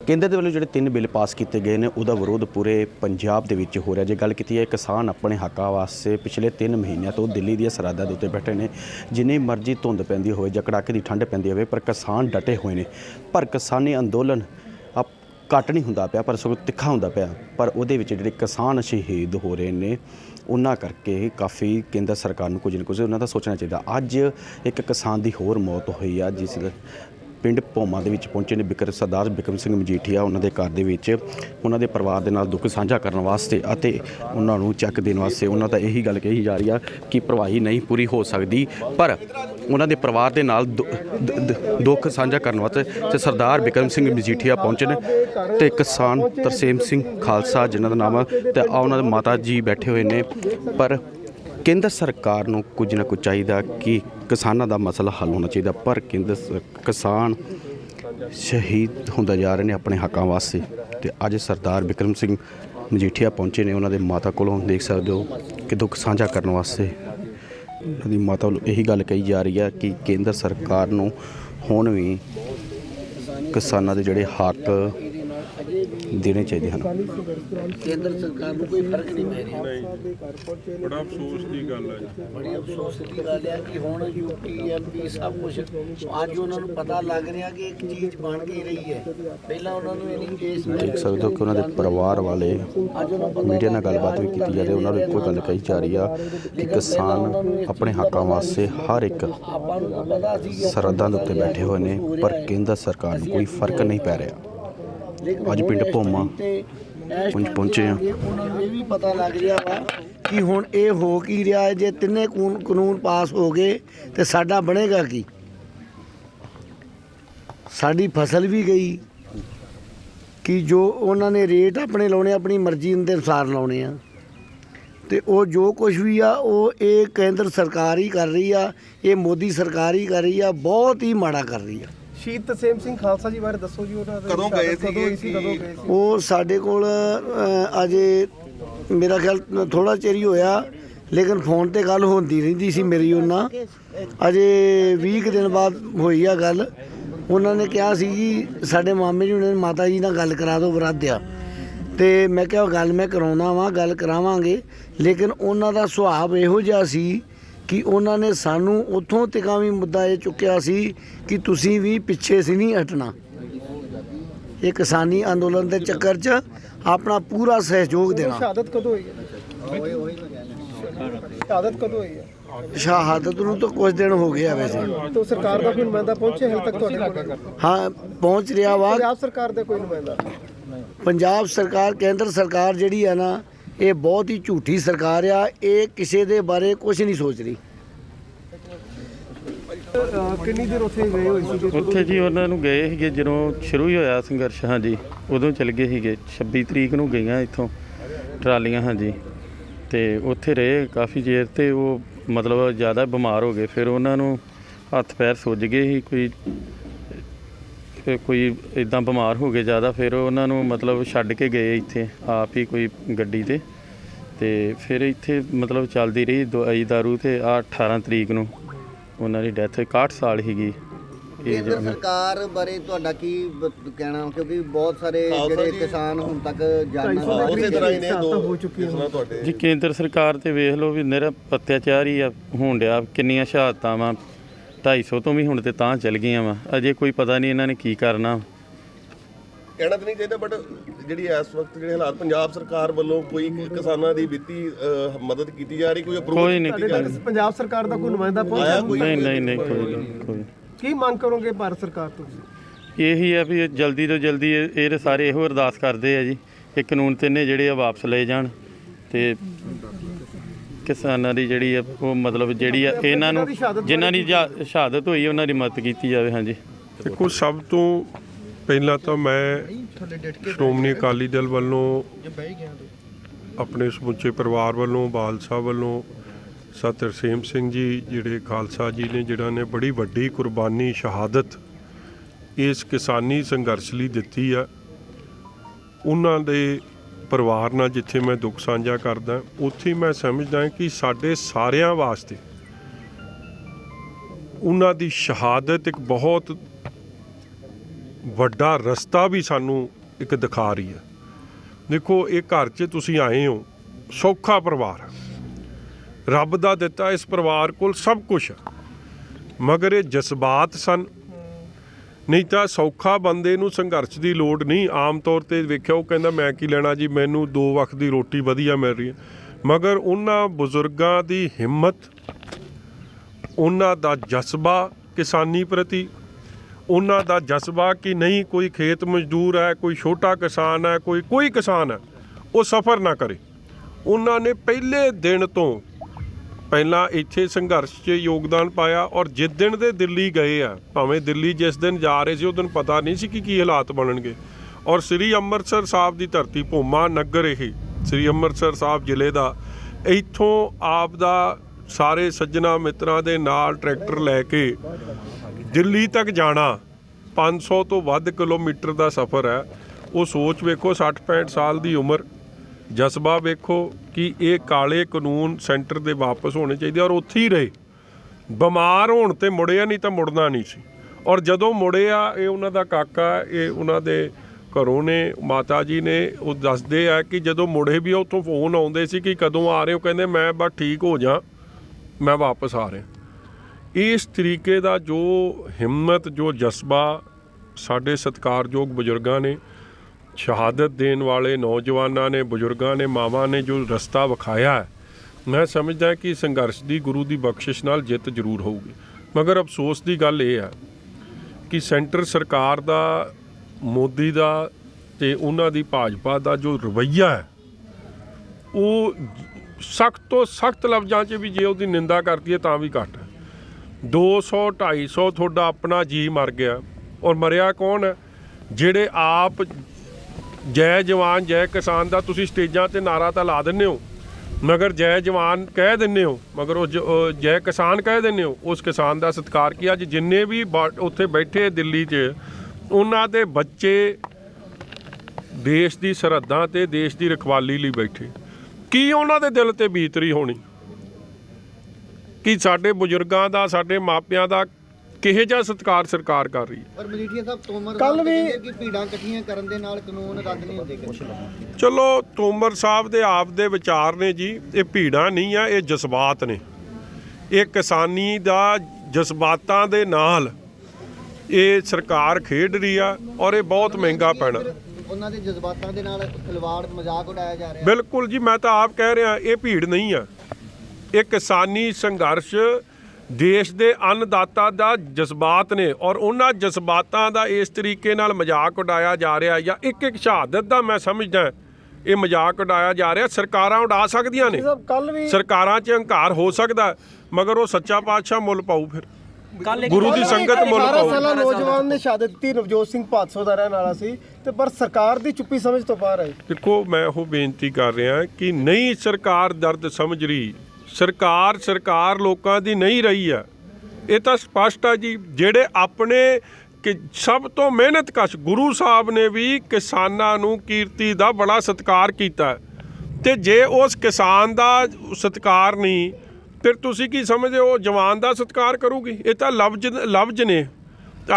केंद्र के वालों जो 3 बिल पास किए गए हैं उसका विरोध पूरे पंजाब के विच हो रहा। जो गल की है किसान अपने हकों वास्ते पिछले 3 महीनों तो दिल्ली दी सरहदां दे उत्ते बैठे ने, जिन्नी मर्जी धुंध पैंदी होवे जां कड़ाके की ठंड पैंदी होवे, पर किसान डटे हुए हैं। पर किसानी अंदोलन घट नहीं होंदा पिया, पर सगों तिखा होंदा पिया। पर उहदे विच जिहड़े किसान शहीद हो रहे हैं उन्हां करके काफ़ी केंद्र सरकार नूं कुछ ना कुछ उन्हां दा सोचना चाहिए। अज एक किसान की होर मौत हुई आ, जिस पिंड भोमा दे विच पहुंचे ने सरदार बिक्रम सिंह मजीठिया। उन्होंने घर दे विच उन्होंने परिवार के नाल दुख साझा करने वास्ते अते उन्होंने चैक देने वास्ते उन्होंने तो यही गल कही जा रही है कि भरवाई नहीं पूरी हो सकती, पर उन्होंने परिवार के नाल दुख साझा करने वास्ते तो सरदार बिक्रम सिंह मजीठिया पहुंचे ने तो किसान तरसेम सिंह खालसा जिन्हों का नाम है तो उन्होंने माता जी बैठे हुए हैं। पर केंद्र सरकार नूं कुछ ना कुछ चाहिए कि किसानों का मसला हल होना चाहिए, पर किसान शहीद होंदा जा रहे हैं अपने हकों वास्ते। तो अज सरदार बिक्रम सिंह मजीठिया पहुंचे ने, उन्होंने माता को देख सकते हो कि दुख साझा करने वास्ते उन्होंने माता यही गल कही जा रही है कि केंद्र सरकार नूं हुण भी किसानों के जोड़े हक देने चाहिए हैं। केंद्र सरकार को कोई फर्क नहीं पै रहा। बड़ा अफसोस की गल है, बड़ी अफसोस की गल है कि हुण यूपी एमपी सब कुछ अज उन्होंने पता लग रहा कि एक चीज़ बन के रही है। पहला उन्होंने देख सकते हो कि उन्होंने परिवार वाले मीडिया नाल गलबात भी की जा रही है। उन्होंने एक गल कही जा रही है कि किसान अपने हकों वास्ते हर एक सरहदां दे उत्ते बैठे हुए हैं, पर केंद्र सरकार को कोई फर्क नहीं पै रहा। अज पिंड भोमा पहुंचे हैं, उन्होंने ये भी पता लग रहा वा कि हुण ये हो की रहा है। जे तिन्ने कानून पास हो गए तो साडा बनेगा की? साडी फसल भी गई कि जो उन्होंने रेट अपने लाने अपनी मर्जी के अनुसार लाने आ, तो वो जो कुछ भी आ वो ये केंद्र सरकार ही कर रही है, ये मोदी सरकार ही कर रही है, बहुत ही माड़ा कर रही है। शहीद तरसेम सिंह खालसा जी बारे दसो जी, कदों गए सी? वो साढ़े कोल अजे मेरा ख्याल थोड़ा चिर ही होया, लेकिन फोन ते गल होंदी रहिंदी सी मेरी उन्हां। अजे 20 दिन बाद होई आ गल। उन्होंने कहा सी कि साडे मामे जी ने माता जी नाल गल करा दो वराद्या, ते मैं कहा गल मैं कराउणा वा, गल करावांगे, लेकिन उन्हां दा सुभाव इहो जिहा सी कि उन्होंने सानू उत्थों तक भी मुद्दा ये चुक्या सी कि तुसी भी पिछे से नहीं हटना। ये किसानी अंदोलन के चक्कर च अपना पूरा सहयोग देना। शहादत कदों हुई है? शहादत कदों हुई है? शहादत नूं तो कुछ दिन हो गया वैसे। तो सरकार का कोई नुमाइंदा पहुंचे हाल तक तुहाडे कोल? हाँ पहुँच रहा वा। पंजाब सरकार का कोई नुमाइंदा? पंजाब सरकार केंद्र सरकार जिहड़ी है ना, ये बहुत ही झूठी सरकार आ। ये किसी के बारे कुछ नहीं सोच रही। कितनी देर उत्थे गए होए सी? उत्थे जी उन्होंने गए सीगे ਜਦੋਂ शुरू ही होया संघर्ष। हाँ जी उदों चल गए सीगे। 26 तरीक ਨੂੰ ਗਈਆਂ ਇੱਥੋਂ ਟਰਾਲੀਆਂ। हाँ जी ਤੇ ਉੱਥੇ ਰਹੇ ਕਾਫੀ ਚਿਰ ਤੇ ਉਹ ਮਤਲਬ ਜ਼ਿਆਦਾ ਬਿਮਾਰ ਹੋ ਗਏ। ਫਿਰ ਉਹਨਾਂ ਨੂੰ ਹੱਥ ਪੈਰ ਸੁੱਜ ਗਏ ਸੀ, ਕੋਈ ਇਦਾਂ ਬਿਮਾਰ ਹੋ ਗਏ ਜ਼ਿਆਦਾ। ਫਿਰ ਉਹਨਾਂ ਨੂੰ ਮਤਲਬ ਛੱਡ ਕੇ ਗਏ ਇੱਥੇ ਆਪ ਹੀ ਕੋਈ ਗੱਡੀ ਤੇ ਫਿਰ ਇੱਥੇ ਮਤਲਬ ਚੱਲਦੀ ਰਹੀ ਦਵਾਈ ਦਾਰੂ। ਤੇ ਆ 18 ਤਰੀਕ ਨੂੰ ਉਹਨਾਂ ਦੀ ਡੈਥ 61 ਸਾਲ ਸੀਗੀ। केंद्र सरकार बारे तुहाडा की कहना, क्योंकि बहुत सारे ਜਿਹੜੇ किसान हुण तक जाना ਉਸੇ ਤਰ੍ਹਾਂ ਹੀ ਨੇ ਦੋ ਹੋ ਚੁੱਕੀ ਹੈ। ਕਿਸਾਨਾਂ ਤੁਹਾਡੇ ਜੀ ਕੇਂਦਰ ਸਰਕਾਰ ਤੇ ਵੇਖ ਲਓ ਵੀ ਨਿਰਾ ਅਤਿਆਚਾਰ ਹੀ ਆ ਹੋਣ ਡਿਆ। ਕਿੰਨੀਆਂ ਸ਼ਹਾਦਤਾਂ ਵਾ, 250 ਤੋਂ ਵੀ ਹੁਣ ਤੇ ਤਾਂ ਚੱਲ ਗਈਆਂ ਵਾ। ਅਜੇ ਕੋਈ ਪਤਾ ਨਹੀਂ ਇਹਨਾਂ ਨੇ ਕੀ ਕਰਨਾ। ਕਹਿਣਾ ਤਾਂ ਨਹੀਂ ਚਾਹੀਦਾ, ਬਟ ਜਿਹੜੀ ਇਸ ਵਕਤ ਜਿਹੜੇ ਹਾਲਾਤ ਪੰਜਾਬ ਸਰਕਾਰ ਵੱਲੋਂ ਕੋਈ ਕਿਸਾਨਾਂ ਦੀ ਵਿੱਤੀ ਮਦਦ ਕੀਤੀ ਜਾ ਰਹੀ, ਕੋਈ ਅਪਰੂਵਲ ਕੋਈ ਨਹੀਂ ਕੀਤੀ ਜਾ ਰਹੀ? ਪੰਜਾਬ ਸਰਕਾਰ ਦਾ ਕੋਈ ਨੁਮਾਇੰਦਾ ਪਹੁੰਚਿਆ? ਨਹੀਂ ਕੋਈ ਕੀ ਮੰਗ ਕਰੋਗੇ ਭਾਰਤ ਸਰਕਾਰ ਤੋਂ? ਇਹੀ ਆ ਵੀ ਜਲਦੀ ਤੋਂ ਜਲਦੀ ਇਹ ਸਾਰੇ ਇਹੋ ਅਰਦਾਸ ਕਰਦੇ ਆ ਜੀ ਕਿ ਕਾਨੂੰਨ ਤਿੰਨੇ ਜਿਹੜੇ ਆ ਵਾਪਸ ਲਏ ਜਾਣ ਤੇ ਕਿਸਾਨਾਂ ਦੀ ਜਿਹੜੀ ਆ ਉਹ ਮਤਲਬ ਜਿਹੜੀ ਆ ਇਹਨਾਂ ਨੂੰ ਜਿਨ੍ਹਾਂ ਦੀ ਸ਼ਹਾਦਤ ਹੋਈ ਉਹਨਾਂ ਦੀ ਮਦਦ ਕੀਤੀ ਜਾਵੇ। ਹਾਂਜੀ ਦੇਖੋ, ਸਭ ਤੋਂ ਪਹਿਲਾਂ ਤਾਂ ਮੈਂ ਸ਼੍ਰੋਮਣੀ ਅਕਾਲੀ ਦਲ ਵੱਲੋਂ ਆਪਣੇ ਸਮੁੱਚੇ ਪਰਿਵਾਰ ਵੱਲੋਂ, ਬਾਲ ਸਾਹਿਬ ਵੱਲੋਂ ਸਰ ਤਰਸੇਮ ਸਿੰਘ ਜੀ ਜਿਹੜੇ ਖਾਲਸਾ ਜੀ ਨੇ, ਜਿਨ੍ਹਾਂ ਨੇ ਬੜੀ ਵੱਡੀ ਕੁਰਬਾਨੀ ਸ਼ਹਾਦਤ ਇਸ ਕਿਸਾਨੀ ਸੰਘਰਸ਼ ਲਈ ਦਿੱਤੀ ਆ, ਉਹਨਾਂ ਦੇ ਪਰਿਵਾਰ ਨਾਲ ਜਿੱਥੇ ਮੈਂ ਦੁੱਖ ਸਾਂਝਾ ਕਰਦਾ, ਉੱਥੇ ਮੈਂ ਸਮਝਦਾ ਕਿ ਸਾਡੇ ਸਾਰਿਆਂ ਵਾਸਤੇ ਉਹਨਾਂ ਦੀ ਸ਼ਹਾਦਤ ਇੱਕ ਬਹੁਤ ਵੱਡਾ ਰਸਤਾ ਵੀ ਸਾਨੂੰ ਇੱਕ ਦਿਖਾ ਰਹੀ ਹੈ। ਦੇਖੋ, ਇਹ ਘਰ 'ਚ ਤੁਸੀਂ ਆਏ ਹੋ, ਸੌਖਾ ਪਰਿਵਾਰ ਹੈ, ਰੱਬ ਦਾ ਦਿੱਤਾ, ਇਸ ਪਰਿਵਾਰ ਕੋਲ ਸਭ ਕੁਝ ਹੈ, ਮਗਰ ਇਹ ਜਜ਼ਬਾਤ ਸਨ। ਨਹੀਂ ਤਾਂ ਸੌਖਾ ਬੰਦੇ ਨੂੰ ਸੰਘਰਸ਼ ਦੀ ਲੋੜ ਨਹੀਂ। ਆਮ ਤੌਰ 'ਤੇ ਵੇਖਿਆ, ਉਹ ਕਹਿੰਦਾ ਮੈਂ ਕੀ ਲੈਣਾ ਜੀ, ਮੈਨੂੰ 2 ਵਕਤ ਦੀ ਰੋਟੀ ਵਧੀਆ ਮਿਲ ਰਹੀ ਹੈ। ਮਗਰ ਉਹਨਾਂ ਬਜ਼ੁਰਗਾਂ ਦੀ ਹਿੰਮਤ, ਉਹਨਾਂ ਦਾ ਜਜ਼ਬਾ ਕਿਸਾਨੀ ਪ੍ਰਤੀ, ਉਹਨਾਂ ਦਾ ਜਜ਼ਬਾ ਕਿ ਨਹੀਂ ਕੋਈ ਖੇਤ ਮਜ਼ਦੂਰ ਹੈ, ਕੋਈ ਛੋਟਾ ਕਿਸਾਨ ਹੈ, ਕੋਈ ਕਿਸਾਨ ਹੈ, ਉਹ ਸਫ਼ਰ ਨਾ ਕਰੇ। ਉਹਨਾਂ ਨੇ ਪਹਿਲੇ ਦਿਨ ਤੋਂ ਪਹਿਲਾਂ ਇੱਥੇ ਸੰਘਰਸ਼ 'ਚ ਯੋਗਦਾਨ ਪਾਇਆ। ਔਰ ਜਿਸ ਦਿਨ ਦੇ ਦਿੱਲੀ ਗਏ ਆ, ਭਾਵੇਂ ਦਿੱਲੀ ਜਿਸ ਦਿਨ ਜਾ ਰਹੇ ਸੀ ਉਹ ਦਿਨ ਪਤਾ ਨਹੀਂ ਸੀ ਕਿ ਕੀ ਹਾਲਾਤ ਬਣਨਗੇ। ਔਰ ਸ੍ਰੀ ਅੰਮ੍ਰਿਤਸਰ ਸਾਹਿਬ ਦੀ ਧਰਤੀ, ਭੋਮਾ ਨਗਰ, ਇਹ ਸ੍ਰੀ ਅੰਮ੍ਰਿਤਸਰ ਸਾਹਿਬ ਜ਼ਿਲ੍ਹੇ ਦਾ, ਇੱਥੋਂ ਆਪ ਦਾ ਸਾਰੇ ਸੱਜਣਾ ਮਿੱਤਰਾਂ ਦੇ ਨਾਲ ਟਰੈਕਟਰ ਲੈ ਕੇ ਦਿੱਲੀ ਤੱਕ ਜਾਣਾ, 500 ਤੋਂ ਵੱਧ ਕਿਲੋਮੀਟਰ ਦਾ ਸਫ਼ਰ ਹੈ। ਉਹ ਸੋਚ ਵੇਖੋ, 60-65 ਸਾਲ ਦੀ ਉਮਰ, ਜਜ਼ਬਾ ਵੇਖੋ ਕਿ ਇਹ ਕਾਲੇ ਕਾਨੂੰਨ ਸੈਂਟਰ ਦੇ ਵਾਪਸ ਹੋਣੇ ਚਾਹੀਦੇ। ਔਰ ਉੱਥੇ ਹੀ ਰਹੇ, ਬਿਮਾਰ ਹੋਣ ਤੇ ਮੁੜਿਆ, ਨਹੀਂ ਤਾਂ ਮੁੜਨਾ ਨਹੀਂ ਸੀ। ਔਰ ਜਦੋਂ ਮੁੜਿਆ, ਇਹ ਉਹਨਾਂ ਦਾ ਕਾਕਾ, ਇਹ ਉਹਨਾਂ ਦੇ ਘਰੋਂ ਨੇ, ਮਾਤਾ ਜੀ ਨੇ, ਉਹ ਦੱਸਦੇ ਆ ਕਿ ਜਦੋਂ ਮੁੜੇ ਵੀ ਉੱਥੋਂ ਫੋਨ ਆਉਂਦੇ ਸੀ ਕਿ ਕਦੋਂ ਆ ਰਹੇ ਹੋ, ਕਹਿੰਦੇ ਮੈਂ ਬਸ ਠੀਕ ਹੋ ਜਾ, ਮੈਂ ਵਾਪਸ ਆ ਰਿਹਾ। ਇਸ ਤਰੀਕੇ ਦਾ ਜੋ ਹਿੰਮਤ, ਜੋ ਜਜ਼ਬਾ ਸਾਡੇ ਸਤਿਕਾਰਯੋਗ ਬਜ਼ੁਰਗਾਂ ਨੇ, ਸ਼ਹਾਦਤ ਦੇਣ ਵਾਲੇ ਨੌਜਵਾਨਾਂ ਨੇ, ਬਜ਼ੁਰਗਾਂ ਨੇ, ਮਾਵਾਂ ਨੇ ਜੋ ਰਸਤਾ ਵਿਖਾਇਆ ਹੈ, ਮੈਂ ਸਮਝਦਾ ਕਿ ਸੰਘਰਸ਼ ਦੀ ਗੁਰੂ ਦੀ ਬਖਸ਼ਿਸ਼ ਨਾਲ ਜਿੱਤ ਜ਼ਰੂਰ ਹੋਊਗੀ। ਮਗਰ ਅਫਸੋਸ ਦੀ ਗੱਲ ਇਹ ਹੈ ਕਿ ਸੈਂਟਰ ਸਰਕਾਰ ਦਾ, ਮੋਦੀ ਦਾ ਤੇ ਉਹਨਾਂ ਦੀ ਭਾਜਪਾ ਦਾ ਜੋ ਰਵੱਈਆ ਹੈ, ਉਹ ਸਖਤ ਤੋਂ ਸਖਤ ਲਫ਼ਜ਼ਾਂ 'ਚ ਵੀ ਜੇ ਉਹਦੀ ਨਿੰਦਾ ਕਰਦੀ ਹੈ ਤਾਂ ਵੀ ਘੱਟ ਹੈ। 200-250 ਤੁਹਾਡਾ ਆਪਣਾ ਜੀ ਮਰ ਗਿਆ। ਔਰ ਮਰਿਆ ਕੌਣ ਹੈ? ਜਿਹੜੇ ਆਪ ਜੈ ਜਵਾਨ ਜੈ ਕਿਸਾਨ ਦਾ ਤੁਸੀਂ ਸਟੇਜਾਂ 'ਤੇ ਨਾਰਾ ਤਾਂ ਲਾ ਦਿੰਦੇ ਹੋ, ਮਗਰ ਜੈ ਜਵਾਨ ਕਹਿ ਦਿੰਦੇ ਹੋ, ਮਗਰ ਉਹ ਜੈ ਕਿਸਾਨ ਕਹਿ ਦਿੰਦੇ ਹੋ। ਉਸ ਕਿਸਾਨ ਦਾ ਸਤਿਕਾਰ ਕੀ? ਅੱਜ ਜਿੰਨੇ ਵੀ ਉੱਥੇ ਬੈਠੇ ਦਿੱਲੀ 'ਚ, ਉਹਨਾਂ ਦੇ ਬੱਚੇ ਦੇਸ਼ ਦੀ ਸਰਹੱਦਾਂ 'ਤੇ ਦੇਸ਼ ਦੀ ਰਖਵਾਲੀ ਲਈ ਬੈਠੇ, ਕੀ ਉਹਨਾਂ ਦੇ ਦਿਲ 'ਤੇ ਬੀਤ ਰਹੀ ਹੋਣੀ ਕਿ ਸਾਡੇ ਬਜ਼ੁਰਗਾਂ ਦਾ, ਸਾਡੇ ਮਾਪਿਆਂ ਦਾ ਕਿਹੋ ਜਿਹਾ ਸਤਿਕਾਰ ਸਰਕਾਰ ਕਰ ਰਹੀ ਹੈ। ਪਰ ਮਜੀਠੀਆ ਸਾਹਿਬ, ਤੋਮਰ ਕੱਲ੍ਹ ਵੀ ਕਿ ਭੀੜਾਂ ਇਕੱਠੀਆਂ ਕਰਨ ਦੇ ਨਾਲ ਕਾਨੂੰਨ ਰੱਦ ਨਹੀਂ ਹੁੰਦੇ। ਚਲੋ, ਤੋਮਰ ਸਾਹਿਬ ਦੇ ਆਪ ਦੇ ਵਿਚਾਰ ਨੇ ਜੀ, ਇਹ ਭੀੜਾਂ ਨਹੀਂ ਆ, ਇਹ ਜਜ਼ਬਾਤ ਨੇ। ਇਹ ਕਿਸਾਨੀ ਦਾ ਜਜ਼ਬਾਤਾਂ ਦੇ ਨਾਲ ਇਹ ਸਰਕਾਰ ਖੇਡ ਰਹੀ ਆ, ਔਰ ਇਹ ਬਹੁਤ ਮਹਿੰਗਾ ਪੈਣਾ। ਉਹਨਾਂ ਦੇ ਜਜ਼ਬਾਤਾਂ ਦੇ ਨਾਲ ਖਿਲਵਾੜ, ਮਜ਼ਾਕ ਉਡਾਇਆ ਜਾ ਰਿਹਾ। ਬਿਲਕੁਲ ਜੀ, ਮੈਂ ਤਾਂ ਆਪ ਕਹਿ ਰਿਹਾ, ਇਹ ਭੀੜ ਨਹੀਂ ਆ, ਇਹ ਕਿਸਾਨੀ ਸੰਘਰਸ਼ ਦੇਸ਼ ਦੇ ਅੰਨਦਾਤਾ ਦਾ ਜਜ਼ਬਾਤ ਨੇ। ਔਰ ਉਹਨਾਂ ਜਜ਼ਬਾਤਾਂ ਦਾ ਇਸ ਤਰੀਕੇ ਨਾਲ ਮਜ਼ਾਕ ਉਡਾਇਆ ਜਾ ਰਿਹਾ, ਜਾਂ ਇੱਕ ਸ਼ਹਾਦਤ ਦਾ ਮੈਂ ਸਮਝਦਾ ਇਹ ਮਜ਼ਾਕ ਉਡਾਇਆ ਜਾ ਰਿਹਾ। ਸਰਕਾਰਾਂ ਉਡਾ ਸਕਦੀਆਂ ਨੇ, ਕੱਲ ਵੀ ਸਰਕਾਰਾਂ 'ਚ ਹੰਕਾਰ ਹੋ ਸਕਦਾ, ਮਗਰ ਉਹ ਸੱਚਾ ਪਾਤਸ਼ਾਹ ਮੁੱਲ ਪਾਊ, ਫਿਰ ਗੁਰੂ ਦੀ ਸੰਗਤ ਮੁੱਲ 18 ਪਾਊ। ਸਾਲਾ ਨੌਜਵਾਨ ਨੇ ਸ਼ਹਾਦਤ ਦਿੱਤੀ, ਨਵਜੋਤ ਸਿੰਘ ਭਾਦਸੋਂ ਦਾ ਰਹਿਣ ਵਾਲਾ ਸੀ, ਤੇ ਪਰ ਸਰਕਾਰ ਦੀ ਚੁੱਪੀ ਸਮਝ ਤੋਂ ਬਾਹਰ ਆਈ। ਦੇਖੋ, ਮੈਂ ਉਹ ਬੇਨਤੀ ਕਰ ਰਿਹਾ ਕਿ ਨਹੀਂ ਸਰਕਾਰ ਦਰਦ ਸਮਝ ਰਹੀ, ਸਰਕਾਰ ਲੋਕਾਂ ਦੀ ਨਹੀਂ ਰਹੀ ਹੈ। ਇਹ ਤਾਂ ਸਪਸ਼ਟ ਹੈ ਜੀ। ਜਿਹੜੇ ਆਪਣੇ ਕਿ ਸਭ ਤੋਂ ਮਿਹਨਤਕਸ਼ ਗੁਰੂ ਸਾਹਿਬ ਨੇ ਵੀ ਕਿਸਾਨਾਂ ਨੂੰ ਕੀਰਤੀ ਦਾ ਬੜਾ ਸਤਿਕਾਰ ਕੀਤਾ, ਤੇ ਜੇ ਉਸ ਕਿਸਾਨ ਦਾ ਸਤਿਕਾਰ ਨਹੀਂ, ਫਿਰ ਤੁਸੀਂ ਕੀ ਸਮਝਦੇ ਹੋ ਜਵਾਨ ਦਾ ਸਤਿਕਾਰ ਕਰੂਗੀ? ਇਹ ਤਾਂ ਲਫ਼ਜ਼ ਨੇ।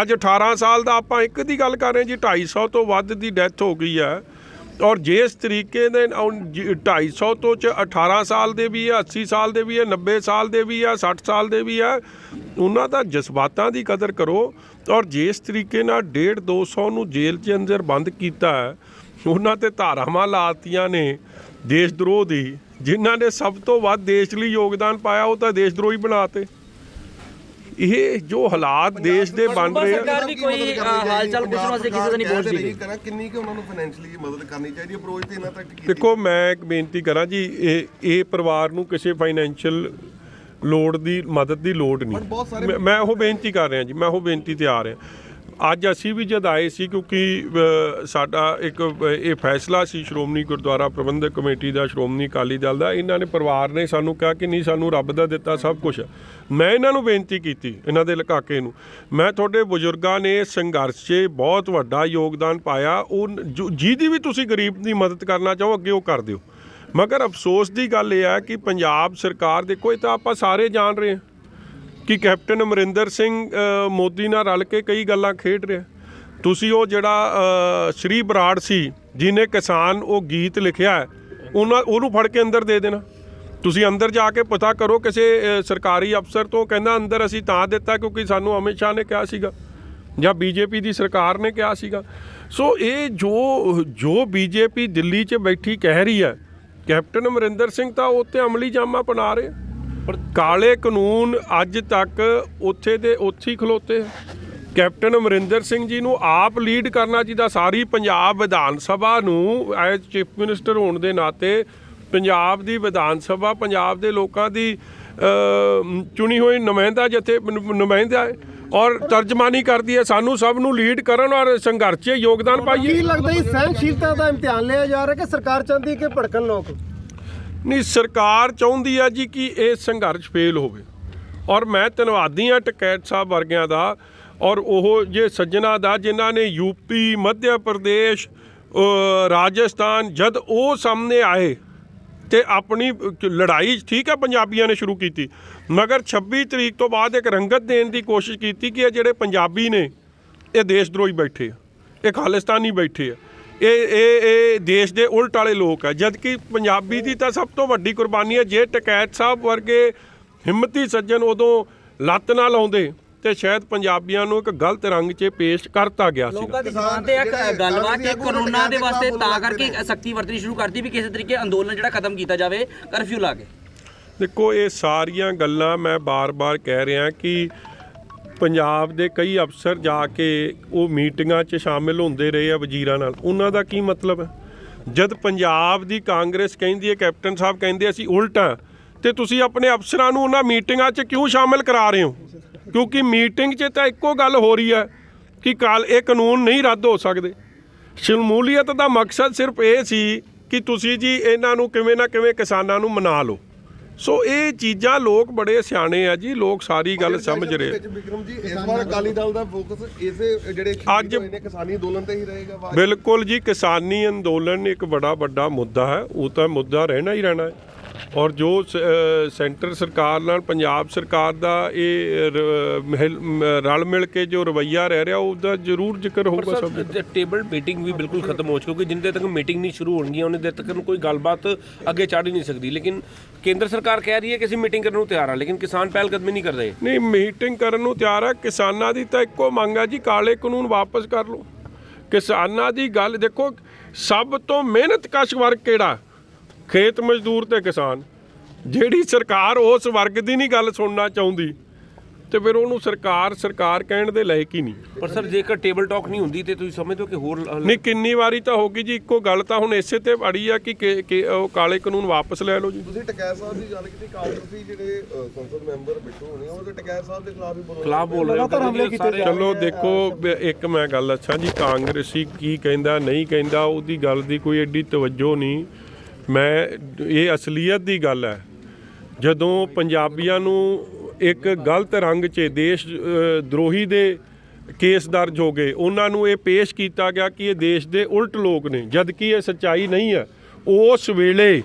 ਅੱਜ 18 ਸਾਲ ਦਾ ਆਪਾਂ ਇੱਕ ਦੀ ਗੱਲ ਕਰ ਰਹੇ ਜੀ, 250 ਤੋਂ ਵੱਧ ਦੀ ਡੈਥ ਹੋ ਗਈ ਹੈ। ਔਰ ਜਿਸ ਤਰੀਕੇ ਦੇ 250 ਤੋਂ 18 ਸਾਲ ਦੇ ਵੀ ਹੈ, 80 ਸਾਲ ਦੇ ਵੀ ਹੈ, 90 ਸਾਲ ਦੇ ਵੀ ਹੈ, 60 ਸਾਲ ਦੇ ਵੀ ਹੈ, ਉਹਨਾਂ ਦਾ ਜਜ਼ਬਾਤਾਂ ਦੀ ਕਦਰ ਕਰੋ। ਔਰ ਜਿਸ ਤਰੀਕੇ ਨਾਲ 150-200 ਨੂੰ ਜੇਲ੍ਹ 'ਚ ਅੰਦਰ ਬੰਦ ਕੀਤਾ ਹੈ, ਉਹਨਾਂ 'ਤੇ ਧਾਰਾਵਾਂ ਲਾਤੀਆਂ ਨੇ ਦੇਸ਼ ਦਰੋਹ ਦੀ। ਜਿਨ੍ਹਾਂ ਨੇ ਸਭ ਤੋਂ ਵੱਧ ਦੇਸ਼ ਲਈ ਯੋਗਦਾਨ ਪਾਇਆ, ਉਹ ਤਾਂ ਦੇਸ਼ ਦਰੋਹੀ ਬਣਾਤੇ। ਇਹ ਜੋ ਹਾਲਾਤ ਦੇਸ਼ ਦੇ ਬਣ ਰਹੇ ਆ, ਸਰਕਾਰ ਦੀ ਕੋਈ ਹਾਲ ਚਾਲ ਪੁੱਛਣ ਵਾਸਤੇ ਕਿਸੇ ਦਾ ਨਹੀਂ ਪਹੁੰਚਦੀ। ਕਿੰਨੀ ਕਿ ਉਹਨਾਂ ਨੂੰ ਫਾਈਨੈਂਸ਼ਲੀ ਮਦਦ ਕਰਨੀ ਚਾਹੀਦੀ, ਅਪਰੋਚ ਤੇ ਇਹਨਾਂ ਤੱਕ ਕੀਤੀ? ਦੇਖੋ, ਮੈਂ ਇੱਕ ਬੇਨਤੀ ਕਰਾਂ ਜੀ, ਇਹ ਪਰਿਵਾਰ ਨੂੰ ਕਿਸੇ ਫਾਈਨੈਂਸ਼ੀਅਲ ਲੋੜ ਦੀ ਮਦਦ ਦੀ ਲੋੜ ਨਹੀਂ। ਮੈਂ ਉਹ ਬੇਨਤੀ ਕਰ ਰਿਹਾ ਜੀ, ਮੈਂ ਉਹ ਬੇਨਤੀ ਤੇ ਆ ਰਿਹਾ। ਅੱਜ ਅਸੀਂ ਵੀ ਜਦ ਆਏ ਸੀ, ਕਿਉਂਕਿ ਸਾਡਾ ਇੱਕ ਇਹ ਫੈਸਲਾ ਸੀ ਸ਼੍ਰੋਮਣੀ ਗੁਰਦੁਆਰਾ ਪ੍ਰਬੰਧਕ ਕਮੇਟੀ ਦਾ, ਸ਼੍ਰੋਮਣੀ ਅਕਾਲੀ ਦਲ ਦਾ, ਇਹਨਾਂ ਨੇ ਪਰਿਵਾਰ ਨੇ ਸਾਨੂੰ ਕਿਹਾ ਕਿ ਨਹੀਂ, ਸਾਨੂੰ ਰੱਬ ਦਾ ਦਿੱਤਾ ਸਭ ਕੁਝ। ਮੈਂ ਇਹਨਾਂ ਨੂੰ ਬੇਨਤੀ ਕੀਤੀ, ਇਹਨਾਂ ਦੇ ਇਲਾਕੇ ਨੂੰ, ਮੈਂ ਤੁਹਾਡੇ ਬਜ਼ੁਰਗਾਂ ਨੇ ਸੰਘਰਸ਼ 'ਚ ਬਹੁਤ ਵੱਡਾ ਯੋਗਦਾਨ ਪਾਇਆ, ਉਹ ਜਿਹਦੀ ਵੀ ਤੁਸੀਂ ਗਰੀਬ ਦੀ ਮਦਦ ਕਰਨਾ ਚਾਹੋ ਅੱਗੇ ਉਹ ਕਰ ਦਿਓ। ਮਗਰ ਅਫਸੋਸ ਦੀ ਗੱਲ ਇਹ ਹੈ ਕਿ ਪੰਜਾਬ ਸਰਕਾਰ, ਦੇਖੋ ਇਹ ਤਾਂ ਆਪਾਂ ਸਾਰੇ ਜਾਣ ਰਹੇ ਹਾਂ ਕਿ ਕੈਪਟਨ ਅਮਰਿੰਦਰ ਸਿੰਘ ਮੋਦੀ ਨਾਲ ਰਲ ਕੇ ਕਈ ਗੱਲਾਂ ਖੇਡ ਰਿਹਾ, ਤੁਸੀਂ ਉਹ ਜਿਹੜਾ ਸ਼੍ਰੀ ਬਰਾੜ ਸੀ ਜਿਹਨੇ ਕਿਸਾਨ ਉਹ ਗੀਤ ਲਿਖਿਆ ਹੈ ਉਹਨੂੰ ਫੜ ਕੇ ਅੰਦਰ ਦੇ ਦੇਣਾ। ਤੁਸੀਂ ਅੰਦਰ ਜਾ ਕੇ ਪਤਾ ਕਰੋ ਕਿਸੇ ਸਰਕਾਰੀ ਅਫਸਰ ਤੋਂ, ਕਹਿੰਦਾ ਅੰਦਰ ਅਸੀਂ ਤਾਂ ਦਿੱਤਾ ਕਿਉਂਕਿ ਸਾਨੂੰ ਅਮਿਤ ਸ਼ਾਹ ਨੇ ਕਿਹਾ ਸੀਗਾ ਜਾਂ ਬੀਜੇਪੀ ਦੀ ਸਰਕਾਰ ਨੇ ਕਿਹਾ ਸੀਗਾ। ਸੋ ਇਹ ਜੋ ਬੀਜੇਪੀ ਦਿੱਲੀ 'ਚ ਬੈਠੀ ਕਹਿ ਰਹੀ ਹੈ, ਕੈਪਟਨ ਅਮਰਿੰਦਰ ਸਿੰਘ ਤਾਂ ਉੱਥੇ ਅਮਲੀ ਜਾਮਾ ਬਣਾ ਰਹੇ, ਪਰ ਕਾਲੇ ਕਾਨੂੰਨ ਅੱਜ ਤੱਕ ਉੱਥੇ ਦੇ ਉੱਥੇ ਹੀ ਖਲੋਤੇ। ਕੈਪਟਨ ਅਮਰਿੰਦਰ ਸਿੰਘ ਜੀ ਨੂੰ ਆਪ ਲੀਡ ਕਰਨਾ ਚਾਹੀਦਾ। ਸਾਰੀ ਪੰਜਾਬ ਵਿਧਾਨ ਸਭਾ ਨੂੰ ਐਜ਼ ਚੀਫ ਮਿਨਿਸਟਰ ਹੋਣ ਦੇ ਨਾਤੇ ਪੰਜਾਬ ਦੀ ਵਿਧਾਨ ਸਭਾ ਪੰਜਾਬ ਦੇ ਲੋਕਾਂ ਦੀ ਚੁਣੀ ਹੋਈ ਨੁਮਾਇੰਦਾ ਨੁਮਾਇੰਦਾ ਹੈ ਔਰ ਤਰਜਮਾਨੀ ਕਰਦੀ ਹੈ। ਸਾਨੂੰ ਸਭ ਨੂੰ ਲੀਡ ਕਰਨ ਔਰ ਸੰਘਰਸ਼ 'ਚ ਯੋਗਦਾਨ ਪਾਈਏ। ਕੀ ਲੱਗਦਾ ਜੀ ਸਹਿਣਸ਼ੀਲਤਾ ਦਾ ਇਮਤਿਹਾਨ ਲਿਆ ਜਾ ਰਿਹਾ ਕਿ ਸਰਕਾਰ ਚਾਹੁੰਦੀ ਕਿ ਭੜਕਣ ਲੋਕ? ਨਹੀਂ, ਸਰਕਾਰ ਚਾਹੁੰਦੀ ਹੈ ਜੀ ਕਿ ਇਹ ਸੰਘਰਸ਼ ਫੇਲ ਹੋਵੇ ਔਰ ਮੈਂ ਧੰਨਵਾਦੀ ਹਾਂ ਟਕੈਤ ਸਾਹਿਬ ਵਰਗਿਆਂ ਦਾ ਔਰ ਉਹ ਜੇ ਸੱਜਣਾ ਦਾ ਜਿਨ੍ਹਾਂ ਨੇ ਯੂਪੀ, ਮੱਧ ਪ੍ਰਦੇਸ਼, ਰਾਜਸਥਾਨ ਜਦ ਉਹ ਸਾਹਮਣੇ ਆਏ ਤੇ ਆਪਣੀ ਲੜਾਈ ਠੀਕ ਹੈ ਪੰਜਾਬੀਆਂ ਨੇ ਸ਼ੁਰੂ ਕੀਤੀ, ਮਗਰ 26 ਤਰੀਕ ਤੋਂ ਬਾਅਦ ਇੱਕ ਰੰਗਤ ਦੇਣ ਦੀ ਕੋਸ਼ਿਸ਼ ਕੀਤੀ ਕਿ ਇਹ ਜਿਹੜੇ ਪੰਜਾਬੀ ਨੇ ਇਹ ਦੇਸ਼ ਦਰੋਹੀ ਬੈਠੇ ਆ, ਇਹ ਖਾਲਿਸਤਾਨੀ ਬੈਠੇ ਆ, ਇਹ ਦੇਸ਼ ਦੇ ਉਲਟ ਵਾਲੇ ਲੋਕ ਆ। ਜਦ ਕਿ ਪੰਜਾਬੀ ਦੀ ਤਾਂ ਸਭ ਤੋਂ ਵੱਡੀ ਕੁਰਬਾਨੀ ਹੈ। ਜੇ ਟਕੈਤ ਸਾਹਿਬ ਵਰਗੇ ਹਿੰਮਤੀ ਸੱਜਣ ਉਦੋਂ ਲੱਤ ਨਾ ਲਾਉਂਦੇ ਤੇ ਸ਼ਾਇਦ ਪੰਜਾਬੀਆਂ ਨੂੰ ਇੱਕ ਗਲਤ ਰੰਗ 'ਚ ਪੇਸ਼ ਕਰਤਾ ਗਿਆ ਸੀ। ਲੋਕਾਂ ਦੀ ਜ਼ਬਾਨ ਤੇ ਇੱਕ ਗੱਲਬਾਤ ਕਿ ਕਰੋਨਾ ਦੇ ਵਾਸਤੇ ਤਾਂ ਕਰਕੇ ਸਖਤੀ ਵਰਤਣੀ ਸ਼ੁਰੂ ਕਰਤੀ ਵੀ ਕਿਸੇ ਤਰੀਕੇ ਅੰਦੋਲਨ ਜਿਹੜਾ ਖਤਮ ਕੀਤਾ ਜਾਵੇ ਕਰਫਿਊ ਲਾ ਕੇ। ਦੇਖੋ, ਇਹ ਸਾਰੀਆਂ ਗੱਲਾਂ ਮੈਂ ਬਾਰ-ਬਾਰ ਕਹਿ ਰਿਹਾ ਕਿ ਪੰਜਾਬ ਦੇ ਕਈ ਅਫਸਰ ਜਾ ਕੇ ਉਹ ਮੀਟਿੰਗਾਂ 'ਚ ਸ਼ਾਮਿਲ ਹੁੰਦੇ ਰਹੇ ਆ ਵਜ਼ੀਰਾਂ ਨਾਲ, ਉਹਨਾਂ ਦਾ ਕੀ ਮਤਲਬ ਹੈ? ਜਦ ਪੰਜਾਬ ਦੀ ਕਾਂਗਰਸ ਕਹਿੰਦੀ ਹੈ, ਕੈਪਟਨ ਸਾਹਿਬ ਕਹਿੰਦੇ ਅਸੀਂ ਉਲਟ ਹਾਂ, ਤੇ ਤੁਸੀਂ ਆਪਣੇ ਅਫਸਰਾਂ ਨੂੰ ਉਹਨਾਂ ਮੀਟਿੰਗਾਂ 'ਚ ਕਿਉਂ ਸ਼ਾਮਿਲ ਕਰਾ ਰਹੇ ਹੋ? ਕਿਉਂਕਿ ਮੀਟਿੰਗ 'ਚ ਤਾਂ ਇੱਕੋ ਗੱਲ ਹੋ ਰਹੀ ਹੈ ਕਿ ਇਹ ਕਾਨੂੰਨ ਨਹੀਂ ਰੱਦ ਹੋ ਸਕਦੇ। ਸ਼ਮੂਲੀਅਤ ਦਾ ਮਕਸਦ ਸਿਰਫ ਇਹ ਸੀ ਕਿ ਤੁਸੀਂ ਜੀ ਇਹਨਾਂ ਨੂੰ ਕਿਵੇਂ ਨਾ ਕਿਵੇਂ ਕਿਸਾਨਾਂ ਨੂੰ ਮਨਾ ਲਓ। ਸੋ ਇਹ ਚੀਜ਼ਾਂ ਲੋਕ ਬੜੇ ਸਿਆਣੇ ਆ ਜੀ, ਲੋਕ ਸਾਰੀ ਗੱਲ ਸਮਝ ਰਹੇ। ਵਿਕਰਮ ਜੀ, ਇਸ ਵਾਰ ਅਕਾਲੀ ਦਲ ਦਾ ਫੋਕਸ ਇਸੇ ਜਿਹੜੇ ਅੱਜ ਕਿਸਾਨੀ ਅੰਦੋਲਨ ਤੇ ਹੀ ਰਹੇਗਾ? ਬਿਲਕੁਲ ਜੀ, ਕਿਸਾਨੀ ਅੰਦੋਲਨ ਇੱਕ ਬੜਾ ਵੱਡਾ ਮੁੱਦਾ ਹੈ, ਉਹ ਤਾਂ ਮੁੱਦਾ ਰਹਿਣਾ ਹੀ ਰਹਿਣਾ ਹੈ। ਔਰ ਜੋ ਸੈਂਟਰ ਸਰਕਾਰ ਨਾਲ ਪੰਜਾਬ ਸਰਕਾਰ ਦਾ ਇਹ ਰਲ ਮਿਲ ਕੇ ਜੋ ਰਵੱਈਆ ਰਹਿ ਰਿਹਾ ਉਹਦਾ ਜ਼ਰੂਰ ਜ਼ਿਕਰ ਹੋਊਗਾ। ਸਭ ਟੇਬਲ ਮੀਟਿੰਗ ਵੀ ਬਿਲਕੁਲ ਖਤਮ ਹੋ ਚੁੱਕੀ, ਜਿੰਨੇ ਤੱਕ ਮੀਟਿੰਗ ਨਹੀਂ ਸ਼ੁਰੂ ਹੋਣਗੀਆਂ ਉਹਨੇ ਦੇਰ ਤੱਕ ਕੋਈ ਗੱਲਬਾਤ ਅੱਗੇ ਚੜ੍ਹ ਹੀ ਨਹੀਂ ਸਕਦੀ। ਲੇਕਿਨ ਕੇਂਦਰ ਸਰਕਾਰ ਕਹਿ ਰਹੀ ਹੈ ਕਿ ਅਸੀਂ ਮੀਟਿੰਗ ਕਰਨ ਨੂੰ ਤਿਆਰ ਹਾਂ, ਲੇਕਿਨ ਕਿਸਾਨ ਪਹਿਲ ਕਦਮੀ ਨਹੀਂ ਕਰ ਰਹੇ। ਨਹੀਂ, ਮੀਟਿੰਗ ਕਰਨ ਨੂੰ ਤਿਆਰ ਆ। ਕਿਸਾਨਾਂ ਦੀ ਤਾਂ ਇੱਕੋ ਮੰਗ ਆ ਜੀ, ਕਾਲੇ ਕਾਨੂੰਨ ਵਾਪਸ ਕਰ ਲਓ। ਕਿਸਾਨਾਂ ਦੀ ਗੱਲ ਦੇਖੋ, ਸਭ ਤੋਂ ਮਿਹਨਤਕਸ਼ ਵਰਗ ਕਿਹੜਾ? ਖੇਤ ਮਜ਼ਦੂਰ ਤੇ ਕਿਸਾਨ। ਜਿਹੜੀ ਸਰਕਾਰ ਉਸ ਵਰਗ ਦੀ ਨਹੀਂ ਗੱਲ ਸੁਣਨਾ ਚਾਹੁੰਦੀ ਤੇ ਫਿਰ ਉਹਨੂੰ ਸਰਕਾਰ ਕਹਿਣ ਦੇ ਲਾਇਕ ਹੀ ਨਹੀਂ। ਪਰ ਸਰ, ਜੇਕਰ ਟੇਬਲ ਟਾਕ ਨਹੀਂ ਹੁੰਦੀ ਤੇ ਤੁਸੀਂ ਸਮਝਦੇ ਹੋ ਕਿ ਹੋਰ ਨਹੀਂ, ਕਿੰਨੀ ਵਾਰੀ ਤਾਂ ਹੋ ਗਈ ਜੀ, ਇੱਕੋ ਗੱਲ ਤਾਂ ਹੁਣ ਇਸੇ ਤੇ ਅੜੀ ਆ ਕਿ ਉਹ ਕਾਲੇ ਕਾਨੂੰਨ ਵਾਪਸ ਲੈ ਲਓ ਜੀ। ਤੁਸੀਂ ਟਕੈਤ ਸਾਹਿਬ ਦੀ ਗੱਲ ਕੀਤੀ, ਕਾਂਗਰਸੀ ਜਿਹੜੇ ਸੰਸਦ ਮੈਂਬਰ ਬਿੱਟੂ ਹੋਣੇ ਉਹ ਤੇ ਟਕੈਤ ਸਾਹਿਬ ਦੇ ਖਿਲਾਫ ਹੀ ਬੋਲ ਰਹੇ। ਚਲੋ ਦੇਖੋ, ਇੱਕ ਮੈਂ ਗੱਲ ਅੱਛਾ ਜੀ, ਕਾਂਗਰਸੀ ਕੀ ਕਹਿੰਦਾ ਨਹੀਂ ਕਹਿੰਦਾ ਉਹਦੀ ਗੱਲ ਦੀ ਕੋਈ ਐਡੀ ਤਵੱਜੋ ਨਹੀਂ। ਇਹ ਅਸਲੀਅਤ ਦੀ ਗੱਲ ਹੈ। ਜਦੋਂ ਪੰਜਾਬੀਆਂ ਨੂੰ ਇੱਕ ਗਲਤ ਰੰਗ 'ਚ ਦੇਸ਼ ਦਰੋਹੀ ਦੇ ਕੇਸ ਦਰਜ ਹੋ ਗਏ, ਉਹਨਾਂ ਨੂੰ ਇਹ ਪੇਸ਼ ਕੀਤਾ ਗਿਆ ਕਿ ਇਹ ਦੇਸ਼ ਦੇ ਉਲਟ ਲੋਕ ਨੇ, ਜਦ ਕਿ ਇਹ ਸੱਚਾਈ ਨਹੀਂ ਹੈ। ਉਸ ਵੇਲੇ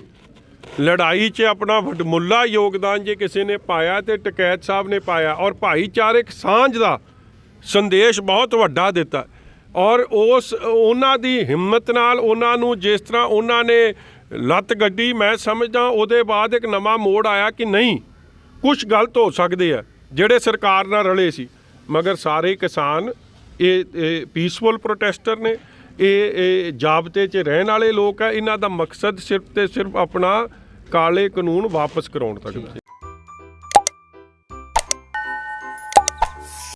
ਲੜਾਈ 'ਚ ਆਪਣਾ ਵੱਡਮੁੱਲਾ ਯੋਗਦਾਨ ਜੇ ਕਿਸੇ ਨੇ ਪਾਇਆ ਤੇ ਟਕੈਤ ਸਾਹਿਬ ਨੇ ਪਾਇਆ ਔਰ ਭਾਈਚਾਰਕ ਸਾਂਝ ਦਾ ਸੰਦੇਸ਼ ਬਹੁਤ ਵੱਡਾ ਦਿੱਤਾ। ਔਰ ਉਹਨਾਂ ਦੀ ਹਿੰਮਤ ਨਾਲ ਉਹਨਾਂ ਨੂੰ ਜਿਸ ਤਰ੍ਹਾਂ ਉਹਨਾਂ ਨੇ ਲੱਤ ਗੱਡੀ, ਮੈਂ ਸਮਝਦਾ ਉਹਦੇ ਬਾਅਦ ਇੱਕ ਨਵਾਂ ਮੋੜ ਆਇਆ ਕਿ ਨਹੀਂ, ਕੁਝ ਗਲਤ ਹੋ ਸਕਦੇ ਆ ਜਿਹੜੇ ਸਰਕਾਰ ਨਾਲ ਰਲੇ ਸੀ, ਮਗਰ ਸਾਰੇ ਕਿਸਾਨ ਇਹ ਪੀਸਫੁਲ ਪ੍ਰੋਟੈਸਟਰ ਨੇ, ਇਹ ਜਾਬਤੇ 'ਚ ਰਹਿਣ ਵਾਲੇ ਲੋਕ ਆ। ਇਹਨਾਂ ਦਾ ਮਕਸਦ ਸਿਰਫ ਤੇ ਸਿਰਫ ਆਪਣਾ ਕਾਲੇ ਕਾਨੂੰਨ ਵਾਪਸ ਕਰਾਉਣ ਤੱਕ।